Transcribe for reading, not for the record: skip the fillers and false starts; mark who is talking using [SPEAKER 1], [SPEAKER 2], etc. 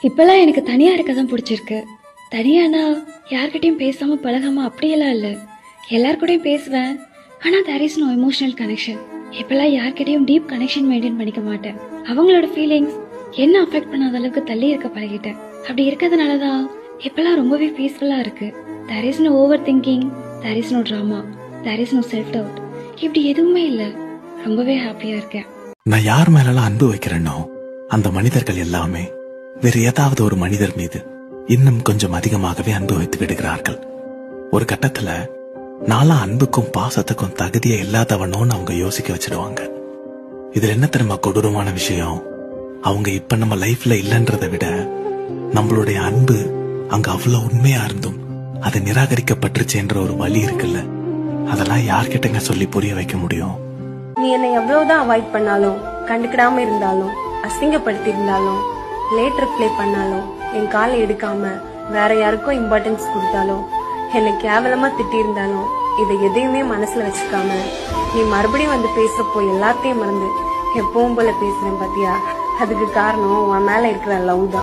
[SPEAKER 1] இப்பெல்லாம் எனக்கு தனியா இருக்க தான் பிடிச்சிருக்கு. தனியானா யார்கிட்டயும் பேசாம பழகாம அப்படியெல்லாம் இல்லை. எல்லார்கூடயும் பேசுவேன். ஆனா there is no emotional connection. இப்பெல்லாம் யார்கிட்டயும் டீப் கனெக்ஷன் மெயின்டைன் பண்ணிக்க மாட்டேன். அவங்களோட ஃபீலிங்ஸ் என்ன அஃபெக்ட் பண்ணாத அளவுக்கு தள்ளி இருக்க பழகிட்டேன். அப்படி இருக்கிறதுனாலதான் இப்பெல்லாம் ரொம்பவே பீஸ்ஃபுல்லா இருக்கு. There is no overthinking, there is no drama, there is no self doubt. இப்படி எதுவுமே இல்லை. ரொம்பவே ஹாப்பியா இருக்கேன்.
[SPEAKER 2] நான் யார் மேலாம் அன்பு வைக்கிறேனோ அந்த மனிதர்கள் எல்லாமே வேறு ஏதாவது ஒரு மனிதர் மீது இன்னும் கொஞ்சம் அதிகமாகவே அன்பு வைத்து விடுகிறார்கள். ஒரு கட்டத்துல நாளா அன்புக்கும் பாசத்துக்கும் தகுதியே இல்லாதவனோன்னு அவங்க யோசிக்க வச்சிடுவாங்க. இதுல என்ன தெரியுமா கொடூரமான விஷயம்? அவங்க இப்ப நம்ம லைஃப்ல இல்லன்றதை விட நம்மளுடைய அன்பு அங்க அவ்வளவு உண்மையா இருந்தும் அது நிராகரிக்கப்பட்டுருச்சுன்ற ஒரு வலி இருக்குல்ல, அதெல்லாம் யார்கிட்டங்க சொல்லி புரிய வைக்க முடியும்?
[SPEAKER 3] நீ என்னை எவ்வளவுதான் அவாய்ட் பண்ணாலும், கண்டுக்கிடாம இருந்தாலும், அசிங்கப்படுத்தி இருந்தாலும், லேட் ரிப்ளை பண்ணாலும், என் காலை எடுக்காம வேற யாருக்கும் இம்பார்ட்டன்ஸ் கொடுத்தாலும், என்னை கேவலமா திட்டி இருந்தாலும், இதை எதையுமே மனசுல வச்சுக்காம நீ மறுபடியும் வந்து பேசுறப்போ எல்லாத்தையும் மறந்து எப்பவும் போல பேசுறேன் பாத்தியா? அதுக்கு காரணம் உன் மேல இருக்கிற லவ் தான்.